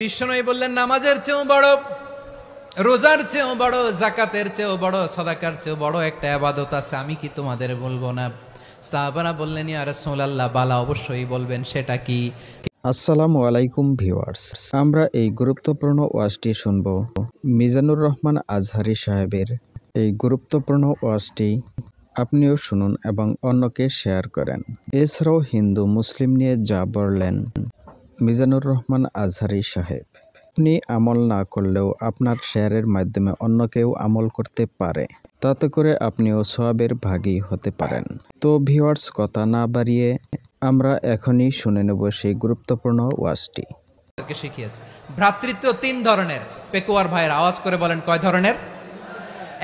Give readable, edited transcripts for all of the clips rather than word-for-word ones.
বিশ্বনবী বললেন, নামাজের চেয়েও বড়, রোজার চেয়েও বড়, যাকাতের চেয়েও বড়, সাদাকার চেয়েও বড় একটা ইবাদত আছে, আমি কি তোমাদের বলবো না? সাহাবারা বললেন, ইয়া রাসূলুল্লাহ, বালা, অবশ্যই বলবেন, সেটা কি? আসসালামু আলাইকুম ভিউয়ার্স, আমরা এই গুরুত্বপূর্ণ ওয়াজটি শুনব মিজানুর রহমান আজহারী সাহেবের। এই গুরুত্বপূর্ণ ওয়াজটি আপনিও শুনুন এবং অন্যকে শেয়ার করেন। এছাড়াও হিন্দু মুসলিম নিয়ে যা বললেন মিজানুর রহমান আজহারী সাহেব, আপনি আমল না করলেও আপনার শেয়ারের মাধ্যমে অন্য কেউ আমল করতে পারে, তাতে করে আপনিও সওয়াবের ভাগী হতে পারেন। তো ভিউয়ার্স, কথা না বাড়িয়ে আমরা এখনই শুনে নেব সেই গুরুত্বপূর্ণ ওয়াজটি। শিখিয়েছে ভ্রাতৃত্ব তিন ধরনের। পেকুয়ার ভাইয়ের আওয়াজ করে বলেন, কয় ধরনের?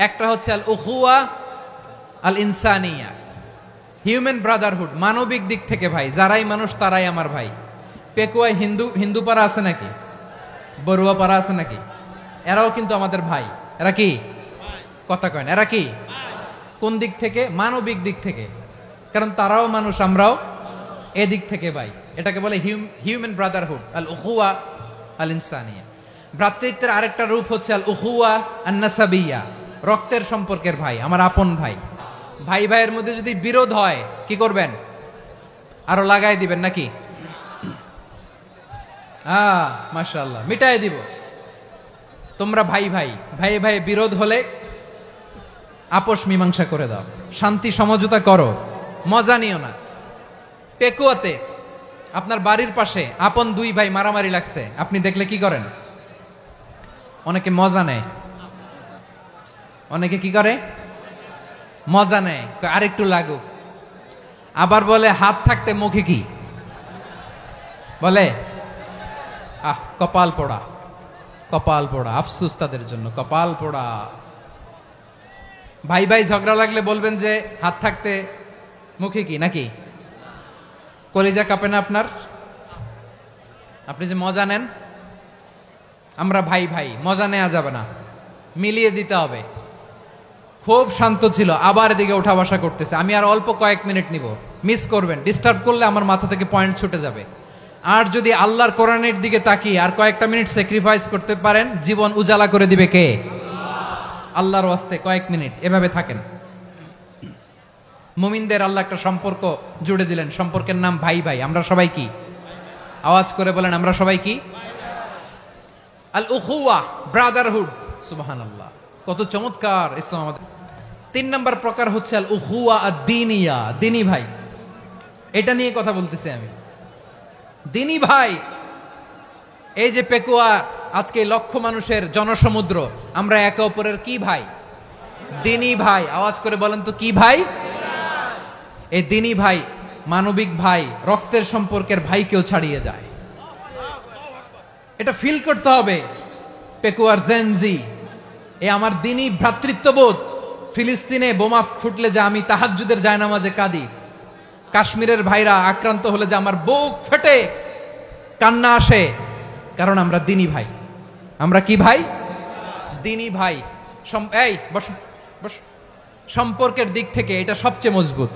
একটা হচ্ছে আল উখুয়া আল ইনসানিয়া, হিউম্যান ব্রাদারহুড, মানবিক দিক থেকে ভাই, যারাই মানুষ তারাই আমার ভাই। পেকুয়ায় হিন্দু পাড়া আছে নাকি? বড়ুয়া পাড়া আছে নাকি? এরাও কিন্তু আমাদের ভাই। এরা কি? কথা কয় না, এরা কি? কোন দিক থেকে? মানবিক দিক থেকে, কারণ তারাও মানুষ, আমরাও এদিক থেকে ভাই। এটাকে বলে হিউম্যান ব্রাদারহুড, আল উখুয়া আল ইনসানিয়া। ভ্রাতৃত্বের আরেকটা রূপ হচ্ছে আল উখুয়া আন নাসাবিয়া, রক্তের সম্পর্কের ভাই, আমার আপন ভাই। ভাই ভাইয়ের মধ্যে যদি বিরোধ হয় কি করবেন? আরো লাগাই দিবেন নাকি? মাশাআল্লাহ, মিটাই দিব। তোমরা ভাই ভাই, ভাই ভাই বিরোধ হলে আপোষ মীমাংসা করে দাও, শান্তি সমঝোতা করো, মজা নিও না। পেকুয়াতে আপনার বাড়ির পাশে আপন দুই ভাই মারামারি লাগছে, আপনি দেখলে কি করেন? অনেকে মজা নেয়। অনেকে কি করে? মজা নেয়, আরেকটু লাগুক। আবার বলে হাত থাকতে মুখে কি বলে? কপাল পোড়া, কপাল পোড়া, আফসোস তাদের জন্য, কপাল পোড়া। ভাই ভাই ঝগড়া লাগলে বলবেন যে হাত থাকতে মুখে কি, নাকি? কলিজা কাঁপে না আপনার? আপনি যে মজা নেন। আমরা ভাই ভাই, মজা নেওয়া যাবে না, মিলিয়ে দিতে হবে। খুব শান্ত ছিল, আবার এদিকে উঠা বসা করতেছে। আমি আর অল্প কয়েক মিনিট নিব, মিস করবেন। ডিস্টার্ব করলে আমার মাথা থেকে পয়েন্ট ছুটে যাবে। আর যদি আল্লাহর কোরআনের দিকে তাকিয়ে আর কয়েকটা মিনিট স্যাক্রিফাইস করতে পারেন, জীবন উজালা করে দিবে কে? আল্লাহর ওয়াস্তে কয়েক মিনিট এভাবে থাকেন। মুমিনদের আল্লাহ একটা সম্পর্ক জুড়ে দিলেন, সম্পর্কের নাম ভাই ভাই। আমরা সবাই কি? আওয়াজ করে বলেন, আমরা সবাই কি? আল উখুয়া, ব্রাদারহুড। সুবহানাল্লাহ, কত চমৎকার ইসলাম আমাদের। 3 নম্বর প্রকার হচ্ছে আল উখুয়া আদ-দীনিয়া, দিনী ভাই। এটা নিয়ে কথা বলতেছি আমি। দিনী ভাই, এই যে পেকুয়া, আজকে লক্ষ মানুষের জনসমুদ্র, আমরা একে অপরের কি ভাই? দিনী ভাই। আওয়াজ করে বলেন তো, কি ভাই? এই দিনী ভাই, মানবিক ভাই, রক্তের সম্পর্কের ভাইকেও ছাড়িয়ে যায়। এটা ফিল করতে হবে। পেকুয়ার জেনজি, এ আমার দিনী ভ্রাতৃত্ববোধ। ফিলিস্তিনে বোমা ফুটলে যে আমি তাহাজ্জুদের জায়নামাজে কাঁদি, কাশ্মীরের ভাইরা আক্রান্ত হলে যে আমার বুক ফেটে কান্না আসে, কারণ আমরা দিনী ভাই। আমরা কি ভাই? দিনী ভাই। এই বস বস। সম্পর্কের দিক থেকে এটা সবচেয়ে মজবুত।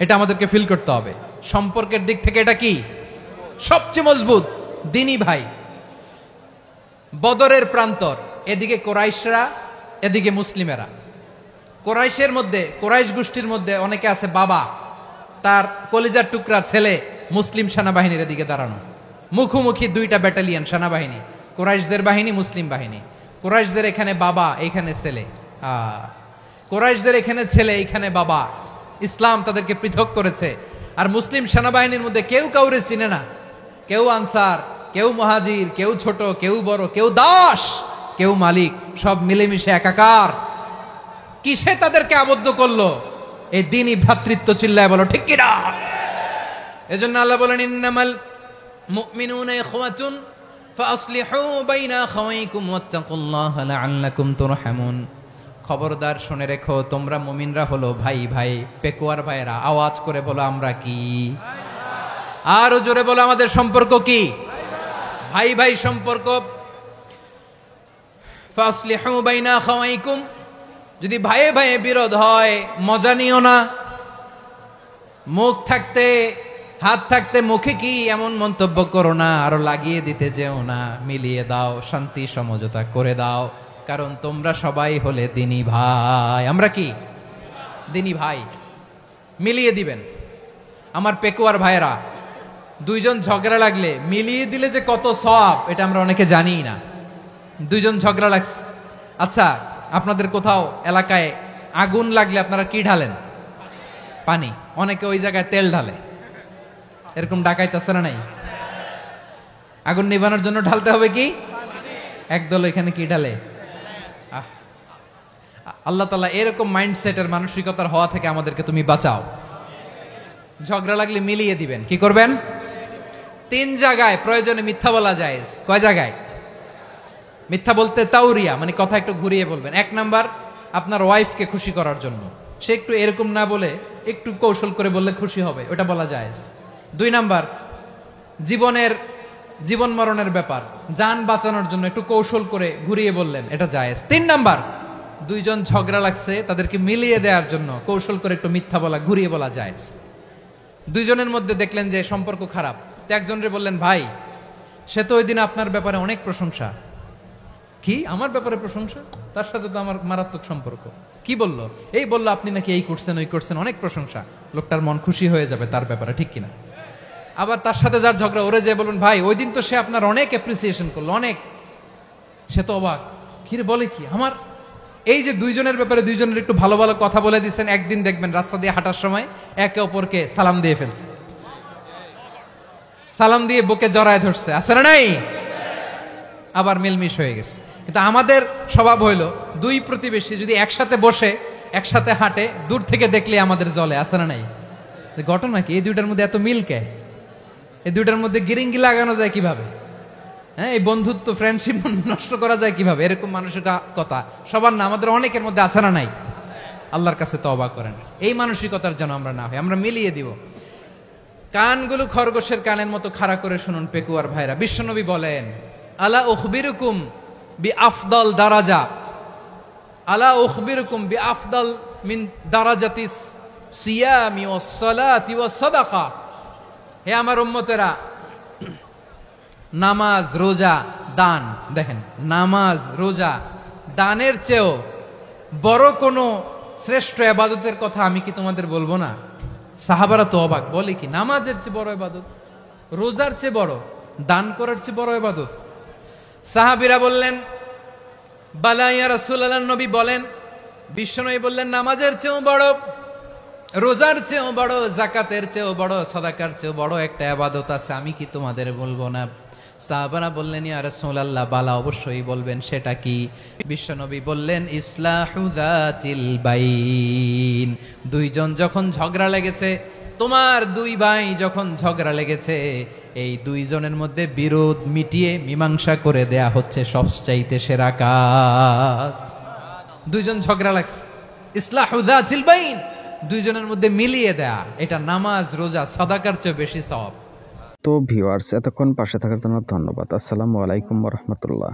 এটা আমাদেরকে ফিল করতে হবে। সম্পর্কের দিক থেকে এটা কি? সবচেয়ে মজবুত, দিনী ভাই। বদরের প্রান্তর, এদিকে কোরাইশরা, এদিকে মুসলিমেরা। কোরাইশের মধ্যে, কোরাইশ গোষ্ঠীর মধ্যে অনেকে আছে বাবা, তার কলিজার টুকরা ছেলে মুসলিম সেনাবাহিনীর এদিকে দাঁড়ানো, মুখোমুখি দুইটা ব্যাটালিয়ন সেনাবাহিনী, কোরাইশদের বাহিনী, মুসলিম বাহিনী। কোরাইশদের এখানে বাবা, এইখানে ছেলে। কোরাইশদের এখানে ছেলে, এইখানে বাবা। ইসলাম তাদেরকে পৃথক করেছে। আর মুসলিম সেনাবাহিনীর মধ্যে কেউ কাউরে চিনে না। কেউ আনসার, কেউ মুহাজির, কেউ ছোট, কেউ বড়, কেউ দাস, কেউ মালিক, সব মিলেমিশে একাকার। কিসে তাদেরকে আবদ্ধ করলো? এই দ্বীনি ভ্রাতৃত্ব। চিল্লায় বলো ঠিক কিনা? এজন্য আল্লাহ বলেন, ইন্নামাল মুমিনুনা ইখওয়াতুন ফাসলিহু বাইনা আখাওয়াইকুম ওয়াত্তাকুল্লাহা লাআল্লাকুম তুরহামুন। খবরদার শুনে রেখো, তোমরা মুমিনরা হলো ভাই ভাই। পেকুয়ার ভাইরা আওয়াজ করে বলো, আমরা কি? আরো জোরে বলো, আমাদের সম্পর্ক কি? ভাই ভাই সম্পর্ক। ফাসলিহু বাইনা আখাওয়াইকুম, যদি ভাইয়ে ভাইয়ে বিরোধ হয়, মজা নিও না। মুখ থাকতে হাত থাকতে মুখে কি এমন মন্তব্য করো না, আরো লাগিয়ে দিতে যেও না, মিলিয়ে দাও, শান্তি সমঝোতা করে দাও, কারণ তোমরা সবাই হলে দিনী ভাই। আমরা কি দিনী ভাই? মিলিয়ে দিবেন। আমার পেকুয়ার ভাইরা, দুইজন ঝগড়া লাগলে মিলিয়ে দিলে যে কত সওয়াব, এটা আমরা অনেকে জানিই না। দুইজন ঝগড়া লাগছে, আচ্ছা আপনাদের কোথাও এলাকায় আগুন লাগলে আপনারা কি ঢালেন? পানি। অনেকে ওই জায়গায় তেল ঢালে, এরকম ডাকাইতেছে না নাই? আগুন নিভানোর জন্য ঢালতে হবে কি? একদল এখানে কি ঢালে? আল্লাহ তাআলা এরকম মাইন্ডসেটের মানসিকতার হওয়া থেকে আমাদেরকে তুমি বাঁচাও। ঝগড়া লাগলে মিলিয়ে দিবেন। কি করবেন? 3 জায়গায় প্রয়োজনে মিথ্যা বলা যায়। কয় জায়গায় মিথ্যা বলতে? তাউরিয়া, মানে কথা একটু ঘুরিয়ে বলবেন। 1 নাম্বার, আপনার ওয়াইফকে খুশি করার জন্য, সে একটু এরকম না বলে একটু কৌশল করে বললে খুশি হবে, ওটা বলা যায়। 2 নাম্বার, জীবন মরণের ব্যাপার, জান বাঁচানোর জন্য একটু কৌশল করে ঘুরিয়ে বললেন, এটা জায়েজ। 3 নাম্বার, দুইজন ঝগড়া লাগছে, তাদেরকে মিলিয়ে দেওয়ার জন্য কৌশল করে একটু মিথ্যা বলা, ঘুরিয়ে বলা জায়েজ। দুইজনের মধ্যে দেখলেন যে সম্পর্ক খারাপ, তো একজনরে বললেন, ভাই সে তো ওই দিন আপনার ব্যাপারে অনেক প্রশংসা। কি আমার ব্যাপারে প্রশংসা? তার সাথে তো আমার মারাত্মক সম্পর্ক। কি বললো? এই বললো আপনি নাকি এই করছেন ওই করছেন, অনেক প্রশংসা। লোকটার মন খুশি হয়ে যাবে তার ব্যাপারে, ঠিক কিনা? আবার তার সাথে যার ঝগড়া, ওরে যে বলুন, ভাই ওই দিন তো সে আপনার অনেক অ্যাপ্রিসিয়েশন করলো, অনেক। সে তো অবাক, কি রে বলে কি আমার? এই যে দুইজনের ব্যাপারে দুইজনের একটু ভালো ভালো কথা বলে দিচ্ছেন, একদিন দেখবেন রাস্তা দিয়ে হাঁটার সময় একে অপরকে সালাম দিয়ে ফেলছে, সালাম দিয়ে বুকে জড়ায় ধরছে, আছে না নাই? আবার মিলমিশ হয়ে গেছে। কিন্তু আমাদের স্বভাব হইলো, দুই প্রতিবেশী যদি একসাথে বসে একসাথে হাঁটে, দূর থেকে দেখলে আমাদের জলে, আছে না নাই? ঘটনা কি? এই দুইটার মধ্যে এত মিল কে? এই দুইটার মধ্যে গিরিঙ্গি লাগানো যায় কিভাবে? হ্যাঁ, এই বন্ধুত্ব ফ্রেন্ডশিপ নষ্ট করা যায় কিভাবে? এরকম মানসিকতা সবার না, আমাদের অনেকের মধ্যে আছে না নাই? আল্লাহর কাছে তওবা করেন, এই মানসিকতার যেন আমরা না হই, আমরা মিলিয়ে দিব। কানগুলো খরগোশের কানের মতো খাড়া করে শুনুন পেকুয়ার ভাইরা। বিশ্বনবী বলেন, আলা উখবিরুকুম বি আফদল দারাজা, আলা উখবিরুকুম বি আফদল মিন দারাজাতিস সিয়ামি ওয়াস সালাতি ওয়াস সাদাকা। হে আমার উম্মতেরা, নামাজ, রোজা, দান, দেখেন নামাজ, রোজা, দানের চেয়েও বড় কোনো শ্রেষ্ঠ ইবাদতের কথা আমি কি তোমাদের বলবো না? সাহাবারা তো অবাক, বলে কি নামাজের চেয়ে বড় ইবাদত, রোজার চেয়ে বড়, দান করার চেয়ে বড় ইবাদত? সাহাবীরা বললেন, বালা ইয়া রাসূলুল্লাহ। নবী বলেন, বিশ্বনবী বললেন, নামাজের চেয়েও বড়, রোজার চেয়েও বড়, যাকাতের চেয়েও বড়, সাদাকার চেয়েও বড় একটা ইবাদত আছে, আমি কি তোমাদের বলবো না? সাহাবারা বললেন, ইয়া রাসূলুল্লাহ, বালা অবশ্যই বলবেন, সেটা কি? বিশ্বনবী বললেন, ইসলাহু যাতিল বাইন। দুইজন যখন ঝগড়া লেগেছে, তোমার দুই ভাই যখন ঝগড়া লেগেছে, এই দুইজনের মধ্যে বিরোধ মিটিয়ে মীমাংসা করে দেয়া হচ্ছে সবচাইতে সেরা কাজ। দুইজন ঝগড়া লাগছে, ইসলাহু যাতিল বাইন, দুইজনের মধ্যে মিলিয়ে দেয়া, এটা নামাজ, রোজা, সাদাকার চেয়ে বেশি সওয়াব। তো ভিউয়ার্স, এতক্ষণ পাশে থাকার জন্য ধন্যবাদ। আসসালামু আলাইকুম ওয়া রাহমাতুল্লাহ।